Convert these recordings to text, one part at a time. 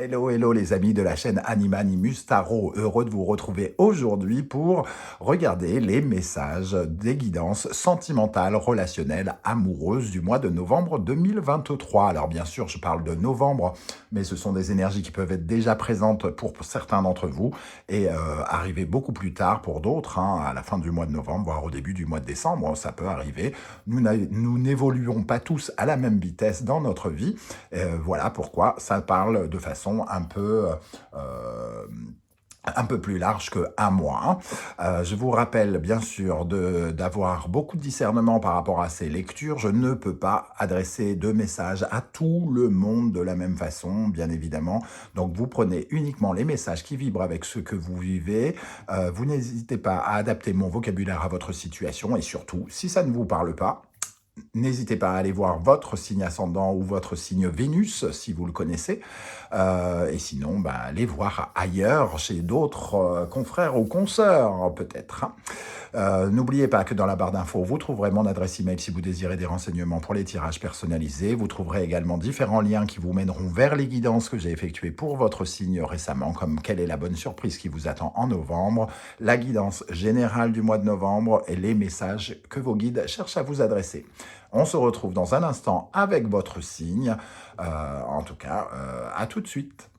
Hello, hello les amis de la chaîne Animanimus Tarot, heureux de vous retrouver aujourd'hui pour regarder les messages des guidances sentimentales, relationnelles, amoureuses du mois de novembre 2023. Alors bien sûr, je parle de novembre, mais ce sont des énergies qui peuvent être déjà présentes pour certains d'entre vous et arriver beaucoup plus tard pour d'autres, à la fin du mois de novembre, voire au début du mois de décembre, ça peut arriver. Nous n'évoluons pas tous à la même vitesse dans notre vie. Voilà pourquoi ça parle de façon euh, un peu plus large qu'un mois. Je vous rappelle bien sûr d'avoir beaucoup de discernement par rapport à ces lectures. Je ne peux pas adresser de messages à tout le monde de la même façon, bien évidemment. Donc vous prenez uniquement les messages qui vibrent avec ce que vous vivez. Vous n'hésitez pas à adapter mon vocabulaire à votre situation et surtout, si ça ne vous parle pas, n'hésitez pas à aller voir votre signe ascendant ou votre signe Vénus, si vous le connaissez. Et sinon, allez voir ailleurs, chez d'autres confrères ou consoeurs, peut-être. N'oubliez pas que dans la barre d'infos, vous trouverez mon adresse email si vous désirez des renseignements pour les tirages personnalisés. Vous trouverez également différents liens qui vous mèneront vers les guidances que j'ai effectuées pour votre signe récemment, comme quelle est la bonne surprise qui vous attend en novembre, la guidance générale du mois de novembre et les messages que vos guides cherchent à vous adresser. On se retrouve dans un instant avec votre signe. En tout cas, à tout de suite.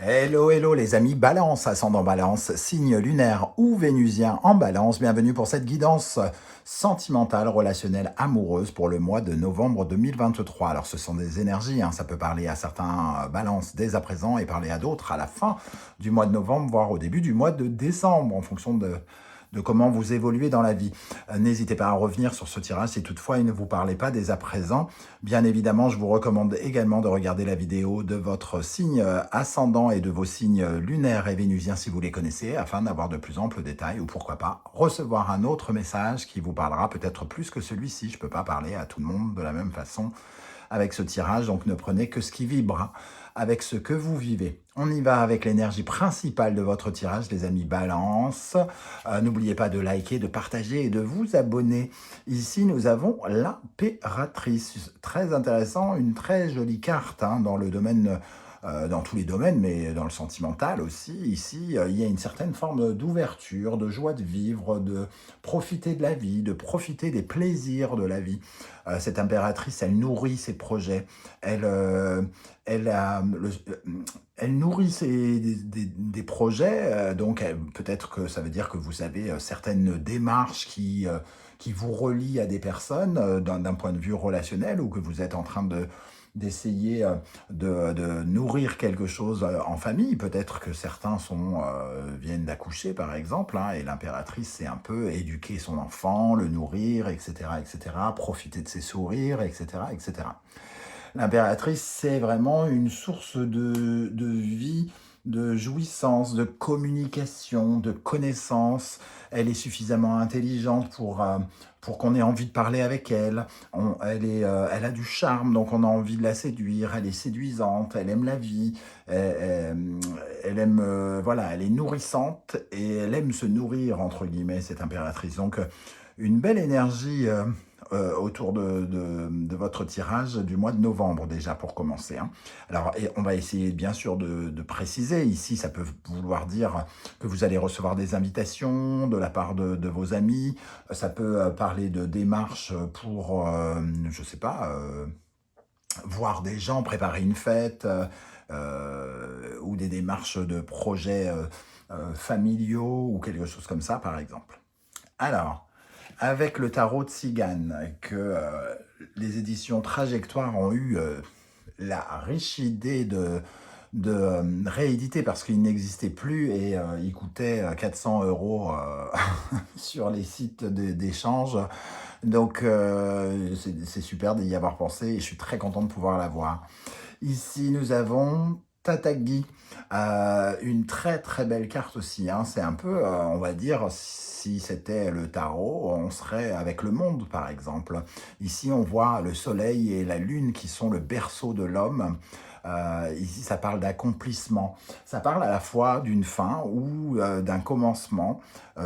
Hello, hello les amis Balance, ascendant Balance, signe lunaire ou vénusien en Balance. Bienvenue pour cette guidance sentimentale, relationnelle, amoureuse pour le mois de novembre 2023. Alors ce sont des énergies, ça peut parler à certains Balances dès à présent et parler à d'autres à la fin du mois de novembre, voire au début du mois de décembre, en fonction de comment vous évoluez dans la vie. N'hésitez pas à revenir sur ce tirage si toutefois il ne vous parlait pas dès à présent. Bien évidemment, je vous recommande également de regarder la vidéo de votre signe ascendant et de vos signes lunaires et vénusiens si vous les connaissez, afin d'avoir de plus amples détails ou pourquoi pas recevoir un autre message qui vous parlera peut-être plus que celui-ci. Je ne peux pas parler à tout le monde de la même façon avec ce tirage, donc ne prenez que ce qui vibre avec ce que vous vivez. On y va avec l'énergie principale de votre tirage, les amis Balance. N'oubliez pas de liker, de partager et de vous abonner. Ici, nous avons l'impératrice. Très intéressant, une très jolie carte dans le domaine, dans tous les domaines, mais dans le sentimental aussi. Ici, il y a une certaine forme d'ouverture, de joie de vivre, de profiter de la vie, de profiter des plaisirs de la vie. Cette impératrice, elle nourrit ses projets, elle nourrit des projets, donc peut-être que ça veut dire que vous avez certaines démarches qui vous relient à des personnes d'un point de vue relationnel, ou que vous êtes en train d'essayer de nourrir quelque chose en famille. Peut-être que certains viennent d'accoucher, par exemple, et l'impératrice, c'est un peu éduquer son enfant, le nourrir, etc., profiter de ses sourires, etc. L'impératrice, c'est vraiment une source de vie, de jouissance, de communication, de connaissance. Elle est suffisamment intelligente pour qu'on ait envie de parler avec elle. Elle a du charme, donc on a envie de la séduire. Elle est séduisante, elle aime la vie, elle aime, voilà, elle est nourrissante et elle aime se nourrir, entre guillemets, cette impératrice. Donc, une belle énergie autour de votre tirage du mois de novembre, déjà, pour commencer. Alors, on va essayer bien sûr de préciser. Ici, ça peut vouloir dire que vous allez recevoir des invitations de la part de vos amis. Ça peut parler de démarches pour, je ne sais pas, voir des gens, préparer une fête, ou des démarches de projets familiaux, ou quelque chose comme ça, par exemple. Alors, avec le tarot de Tzigane, que les éditions Trajectoire ont eu la riche idée de rééditer parce qu'il n'existait plus et il coûtait 400 € sur les sites d'échange. Donc, c'est super d'y avoir pensé et je suis très content de pouvoir l'avoir. Ici, nous avons Tatagi, une très très belle carte aussi. C'est un peu, on va dire, si c'était le tarot, on serait avec le monde, par exemple. Ici, on voit le soleil et la lune qui sont le berceau de l'homme. Ici, ça parle d'accomplissement. Ça parle à la fois d'une fin ou d'un commencement.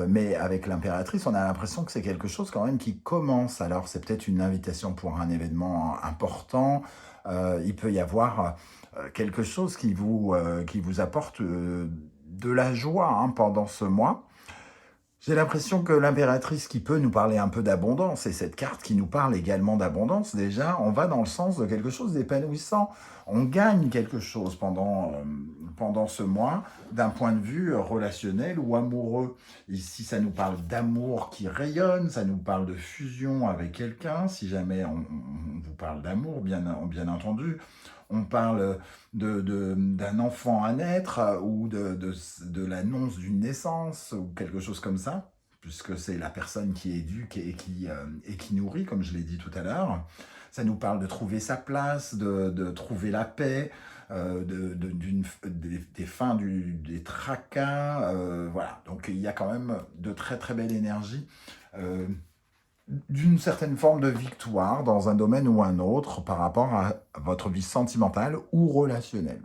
Mais avec l'impératrice, on a l'impression que c'est quelque chose quand même qui commence. Alors, c'est peut-être une invitation pour un événement important. Il peut y avoir quelque chose qui vous apporte de la joie hein, pendant ce mois. J'ai l'impression que l'impératrice qui peut nous parler un peu d'abondance, et cette carte qui nous parle également d'abondance, déjà, on va dans le sens de quelque chose d'épanouissant. On gagne quelque chose pendant ce mois, d'un point de vue relationnel ou amoureux. Ici, ça nous parle d'amour qui rayonne, ça nous parle de fusion avec quelqu'un, si jamais on vous parle d'amour, bien entendu. On parle d'un enfant à naître ou de l'annonce d'une naissance ou quelque chose comme ça, puisque c'est la personne qui éduque et qui nourrit, comme je l'ai dit tout à l'heure. Ça nous parle de trouver sa place, de trouver la paix, des fins des tracas. Voilà, donc il y a quand même de très très belles énergies. euh, d'une certaine forme de victoire dans un domaine ou un autre par rapport à votre vie sentimentale ou relationnelle.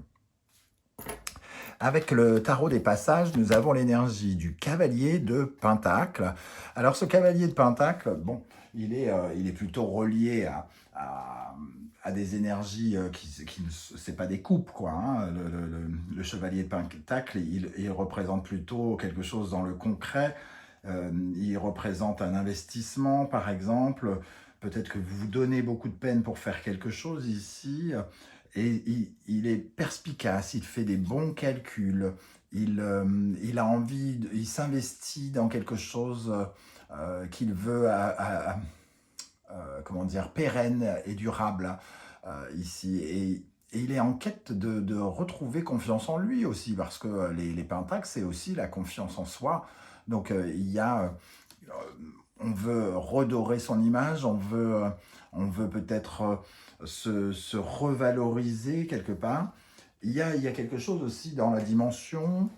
Avec le tarot des passages, nous avons l'énergie du cavalier de Pentacle. Alors ce cavalier de Pentacle, bon, il est plutôt relié à des énergies c'est pas des coupes, quoi. Hein. Le chevalier de Pentacle, il représente plutôt quelque chose dans le concret. Il représente un investissement, par exemple. Peut-être que vous vous donnez beaucoup de peine pour faire quelque chose ici. Et il est perspicace, il fait des bons calculs, il a envie, il s'investit dans quelque chose qu'il veut comment dire, pérenne et durable ici. Et il est en quête de retrouver confiance en lui aussi, parce que les pentacles, c'est aussi la confiance en soi. Donc il y a on veut redorer son image, on veut peut-être se revaloriser quelque part. Il y a quelque chose aussi dans la dimension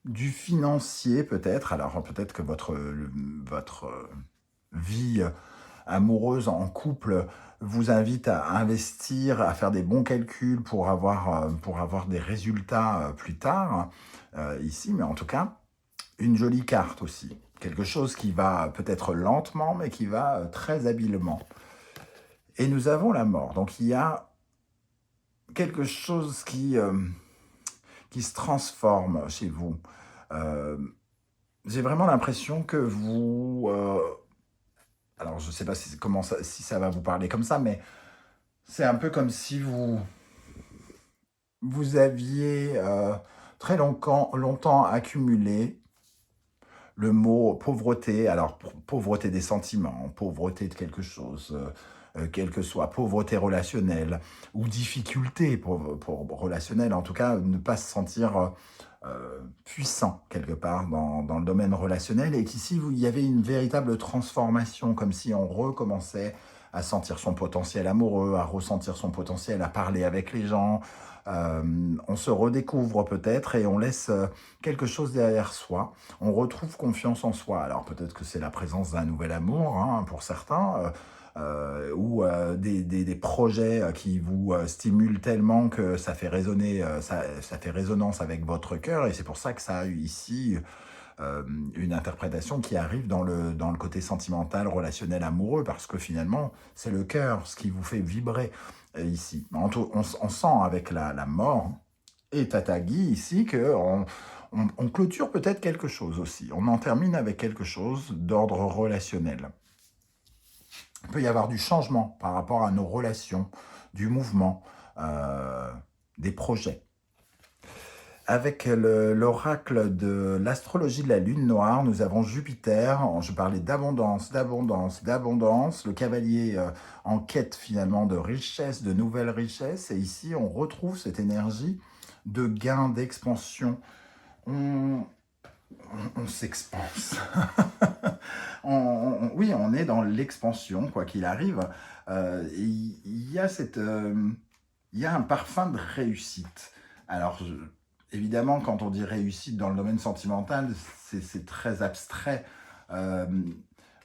du financier peut-être. Alors peut-être que votre vie amoureuse en couple vous invite à investir, à faire des bons calculs pour avoir des résultats plus tard ici, mais en tout cas, une jolie carte aussi. Quelque chose qui va peut-être lentement, mais qui va très habilement. Et nous avons la mort. Donc il y a quelque chose qui se transforme chez vous. Euh, J'ai vraiment l'impression que vous... alors je ne sais pas si ça va vous parler comme ça, mais c'est un peu comme si vous aviez très longtemps accumulé le mot pauvreté, alors pauvreté des sentiments, pauvreté de quelque chose, quelle que soit, pauvreté relationnelle ou difficulté relationnelle, en tout cas ne pas se sentir puissant quelque part dans le domaine relationnel et qu'ici il y avait une véritable transformation, comme si on recommençait à sentir son potentiel amoureux, à ressentir son potentiel, à parler avec les gens. On se redécouvre peut-être et on laisse quelque chose derrière soi. On retrouve confiance en soi. Alors peut-être que c'est la présence d'un nouvel amour hein, pour certains, ou des projets qui vous stimulent tellement que ça fait résonner, ça fait résonance avec votre cœur. Et c'est pour ça que ça a eu ici une interprétation qui arrive dans le côté sentimental, relationnel, amoureux, parce que finalement, c'est le cœur, ce qui vous fait vibrer ici. On sent avec la mort et Tatagi ici qu'on on clôture peut-être quelque chose aussi. On en termine avec quelque chose d'ordre relationnel. Il peut y avoir du changement par rapport à nos relations, du mouvement, des projets. Avec l'oracle de l'astrologie de la lune noire, nous avons Jupiter. Je parlais d'abondance, d'abondance, d'abondance. Le cavalier en quête finalement de richesse, de nouvelles richesses. Et ici, on retrouve cette énergie de gain, d'expansion. On s'expanse. Oui, on est dans l'expansion, quoi qu'il arrive. Il y a il y a un parfum de réussite. Alors, évidemment, quand on dit réussite dans le domaine sentimental, c'est très abstrait. Euh,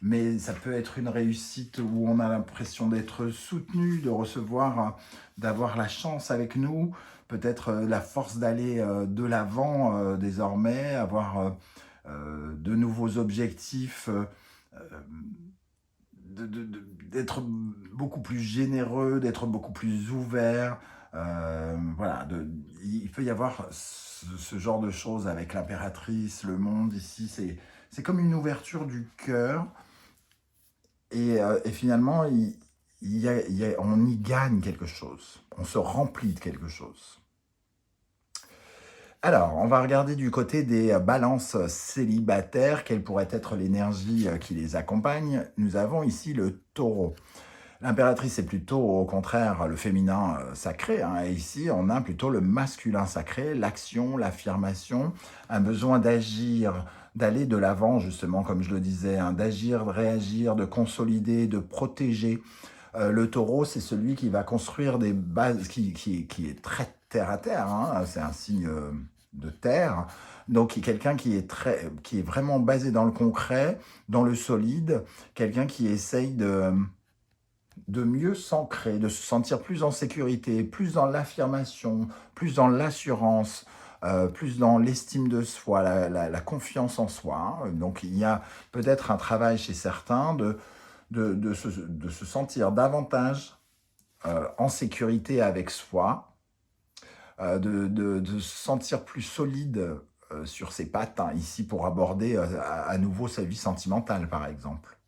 mais ça peut être une réussite où on a l'impression d'être soutenu, de recevoir, d'avoir la chance avec nous, peut-être la force d'aller de l'avant désormais, avoir de nouveaux objectifs, d'être beaucoup plus généreux, d'être beaucoup plus ouvert. Voilà, il peut y avoir ce genre de choses avec l'impératrice, le monde ici. C'est comme une ouverture du cœur et finalement, on y gagne quelque chose. On se remplit de quelque chose. Alors, on va regarder du côté des balances célibataires, quelle pourrait être l'énergie qui les accompagne. Nous avons ici le taureau. L'impératrice est plutôt au contraire le féminin sacré, hein, et ici on a plutôt le masculin sacré, l'action, l'affirmation, un besoin d'agir, d'aller de l'avant justement comme je le disais, hein, d'agir, de réagir, de consolider, de protéger. Le taureau c'est celui qui va construire des bases, qui est très terre à terre, hein, c'est un signe de terre, donc quelqu'un qui est vraiment basé dans le concret, dans le solide, quelqu'un qui essaye de mieux s'ancrer, de se sentir plus en sécurité, plus dans l'affirmation, plus dans l'assurance, plus dans l'estime de soi, la confiance en soi, hein. Donc il y a peut-être un travail chez certains de se sentir davantage en sécurité avec soi, de se sentir plus solide sur ses pattes, hein, ici pour aborder à nouveau sa vie sentimentale par exemple.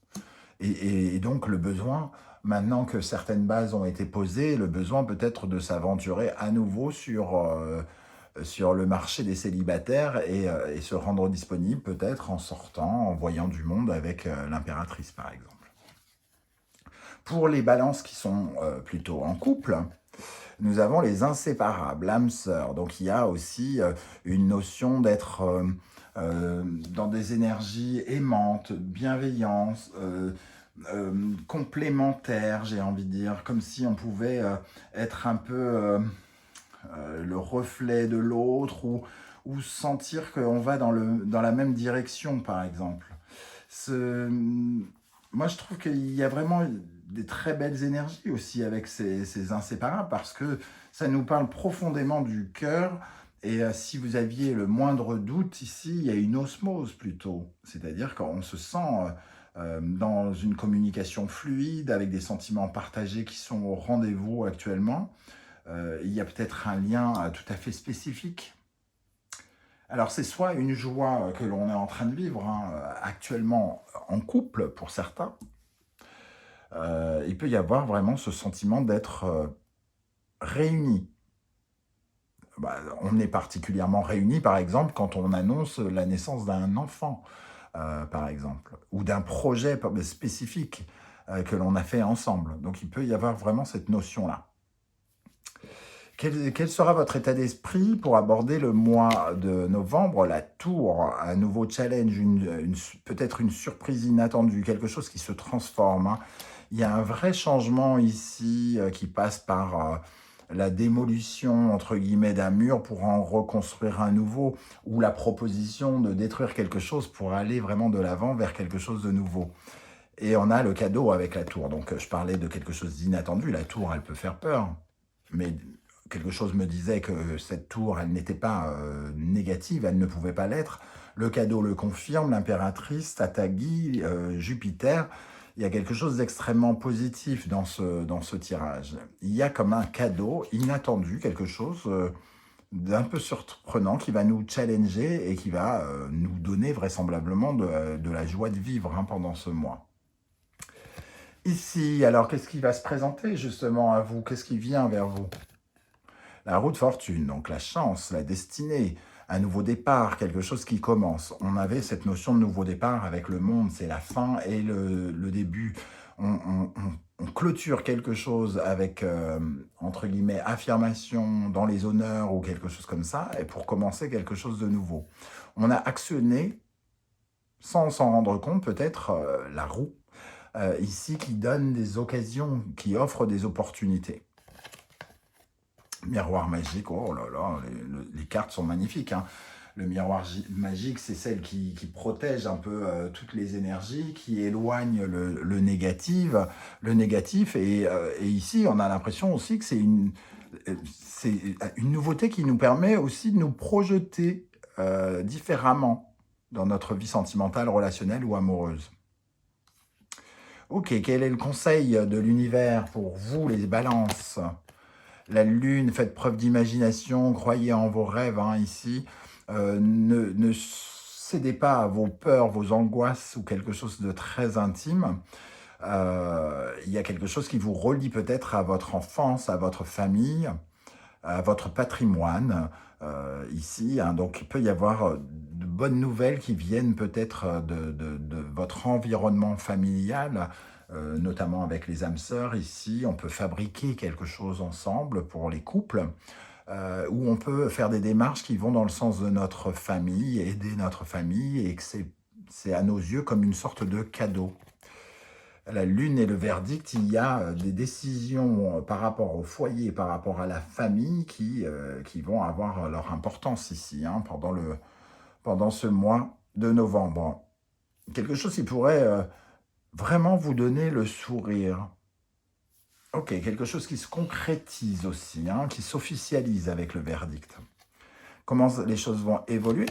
Et donc le besoin, maintenant que certaines bases ont été posées, le besoin peut-être de s'aventurer à nouveau sur le marché des célibataires et se rendre disponible peut-être en sortant, en voyant du monde avec l'impératrice par exemple. Pour les balances qui sont plutôt en couple, nous avons les inséparables, l'âme sœur. Donc il y a aussi une notion d'être dans des énergies aimantes, bienveillantes, complémentaires, j'ai envie de dire, comme si on pouvait être un peu le reflet de l'autre ou sentir qu'on va dans la même direction, par exemple. Moi, je trouve qu'il y a vraiment des très belles énergies aussi avec ces inséparables parce que ça nous parle profondément du cœur. Et si vous aviez le moindre doute ici, il y a une osmose plutôt. C'est-à-dire qu'on se sent dans une communication fluide avec des sentiments partagés qui sont au rendez-vous actuellement. Il y a peut-être un lien tout à fait spécifique. Alors c'est soit une joie que l'on est en train de vivre hein, actuellement en couple pour certains. Il peut y avoir vraiment ce sentiment d'être réunis. On est particulièrement réunis par exemple quand on annonce la naissance d'un enfant par exemple, ou d'un projet spécifique que l'on a fait ensemble. Donc il peut y avoir vraiment cette notion-là. Quel sera votre état d'esprit pour aborder le mois de novembre, la tour, un nouveau challenge, peut-être une surprise inattendue, quelque chose qui se transforme, hein. Il y a un vrai changement ici qui passe par la démolition, entre guillemets, d'un mur pour en reconstruire un nouveau, ou la proposition de détruire quelque chose pour aller vraiment de l'avant vers quelque chose de nouveau. Et on a le cadeau avec la tour. Donc je parlais de quelque chose d'inattendu. La tour, elle peut faire peur, mais quelque chose me disait que cette tour, elle n'était pas négative, elle ne pouvait pas l'être. Le cadeau le confirme, l'impératrice, Tatagi, Jupiter. Il y a quelque chose d'extrêmement positif dans ce tirage. Il y a comme un cadeau inattendu, quelque chose d'un peu surprenant qui va nous challenger et qui va nous donner vraisemblablement de la joie de vivre hein, pendant ce mois. Ici, alors qu'est-ce qui va se présenter justement à vous? Qu'est-ce qui vient vers vous? La roue de fortune, donc la chance, la destinée, un nouveau départ, quelque chose qui commence. On avait cette notion de nouveau départ avec le monde, c'est la fin et le début. On clôture quelque chose avec, entre guillemets, affirmation dans les honneurs ou quelque chose comme ça, et pour commencer quelque chose de nouveau. On a actionné, sans s'en rendre compte peut-être, la roue, ici qui donne des occasions, qui offre des opportunités. Miroir magique, oh là là, les cartes sont magnifiques, hein. Le miroir magique, c'est celle qui protège un peu toutes les énergies, qui éloigne le négatif. Et ici, on a l'impression aussi que c'est une nouveauté qui nous permet aussi de nous projeter différemment dans notre vie sentimentale, relationnelle ou amoureuse. Ok, quel est le conseil de l'univers pour vous, les balances? La lune, faites preuve d'imagination, croyez en vos rêves hein, ici. Ne cédez pas à vos peurs, vos angoisses ou quelque chose de très intime. Il y a quelque chose qui vous relie peut-être à votre enfance, à votre famille, à votre patrimoine ici. Hein. Donc, il peut y avoir de bonnes nouvelles qui viennent peut-être de votre environnement familial, notamment avec les âmes sœurs ici. On peut fabriquer quelque chose ensemble pour les couples, où on peut faire des démarches qui vont dans le sens de notre famille, aider notre famille, et que c'est à nos yeux comme une sorte de cadeau. La lune et le verdict, il y a des décisions par rapport au foyer, par rapport à la famille qui vont avoir leur importance ici, hein, pendant ce mois de novembre. Quelque chose qui pourrait vraiment vous donner le sourire. Ok, quelque chose qui se concrétise aussi, hein, qui s'officialise avec le verdict. Comment les choses vont évoluer?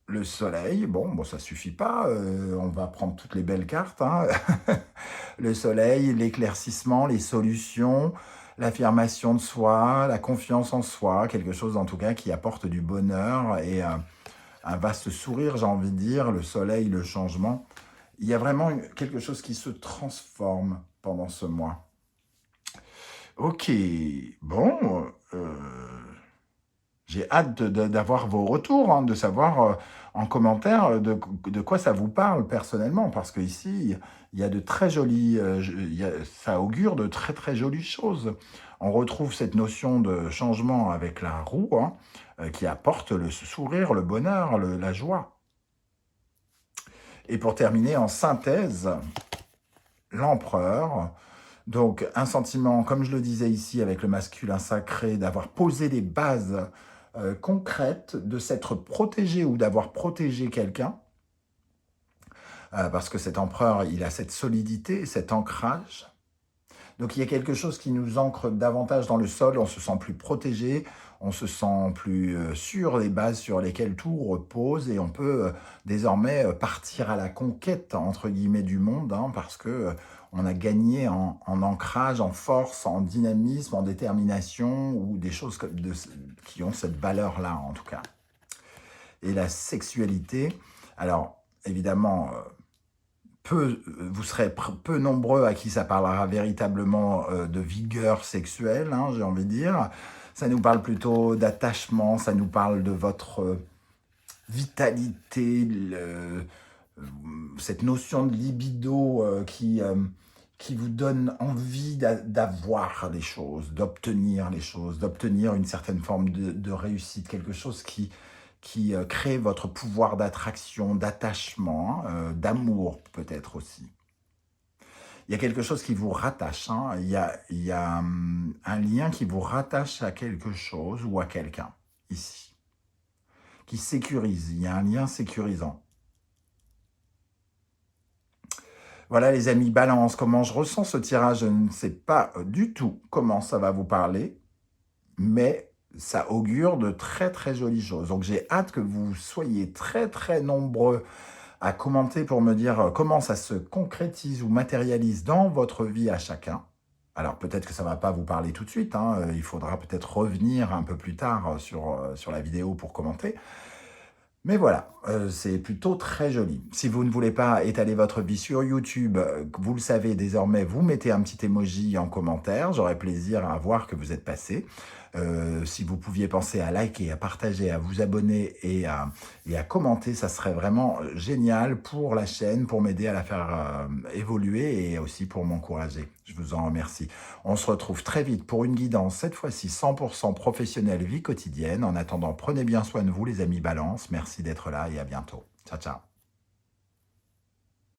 Le soleil, bon, ça suffit pas, on va prendre toutes les belles cartes. Hein. Le soleil, l'éclaircissement, les solutions, l'affirmation de soi, la confiance en soi, quelque chose en tout cas qui apporte du bonheur et un vaste sourire, j'ai envie de dire, le soleil, le changement. Il y a vraiment quelque chose qui se transforme pendant ce mois. Ok, bon, j'ai hâte d'avoir vos retours, hein, de savoir en commentaire de quoi ça vous parle personnellement, parce que ici il y a de très jolies, ça augure de très très jolies choses. On retrouve cette notion de changement avec la roue, hein, qui apporte le sourire, le bonheur, la joie. Et pour terminer, en synthèse, l'empereur. Donc, un sentiment, comme je le disais ici, avec le masculin sacré, d'avoir posé des bases concrètes, de s'être protégé ou d'avoir protégé quelqu'un, parce que cet empereur, il a cette solidité, cet ancrage. Donc, il y a quelque chose qui nous ancre davantage dans le sol, on se sent plus protégé, on se sent plus sûr des bases sur lesquelles tout repose, et on peut désormais partir à la conquête, entre guillemets, du monde, hein, parce que on a gagné en ancrage, en force, en dynamisme, en détermination, ou des choses qui ont cette valeur-là, en tout cas. Et la sexualité, alors, évidemment, vous serez peu nombreux à qui ça parlera véritablement de vigueur sexuelle, hein, j'ai envie de dire. Ça nous parle plutôt d'attachement, ça nous parle de votre vitalité, cette notion de libido qui vous donne envie d'avoir les choses, d'obtenir les choses, d'obtenir une certaine forme de réussite, quelque chose qui crée votre pouvoir d'attraction, d'attachement, hein, d'amour peut-être aussi. Il y a quelque chose qui vous rattache, hein, il y a un lien qui vous rattache à quelque chose ou à quelqu'un, ici, qui sécurise, il y a un lien sécurisant. Voilà les amis, balance, comment je ressens ce tirage, je ne sais pas du tout comment ça va vous parler, mais ça augure de très très jolies choses. Donc j'ai hâte que vous soyez très très nombreux à commenter pour me dire comment ça se concrétise ou matérialise dans votre vie à chacun. Alors peut-être que ça ne va pas vous parler tout de suite, hein, il faudra peut-être revenir un peu plus tard sur la vidéo pour commenter. Mais voilà, c'est plutôt très joli. Si vous ne voulez pas étaler votre vie sur YouTube, vous le savez désormais, vous mettez un petit emoji en commentaire. J'aurai plaisir à voir que vous êtes passé. Si vous pouviez penser à liker, à partager, à vous abonner et à commenter, ça serait vraiment génial pour la chaîne, pour m'aider à la faire évoluer et aussi pour m'encourager. Je vous en remercie. On se retrouve très vite pour une guidance, cette fois-ci 100% professionnelle, vie quotidienne. En attendant, prenez bien soin de vous les amis Balance. Merci d'être là et à bientôt. Ciao, ciao.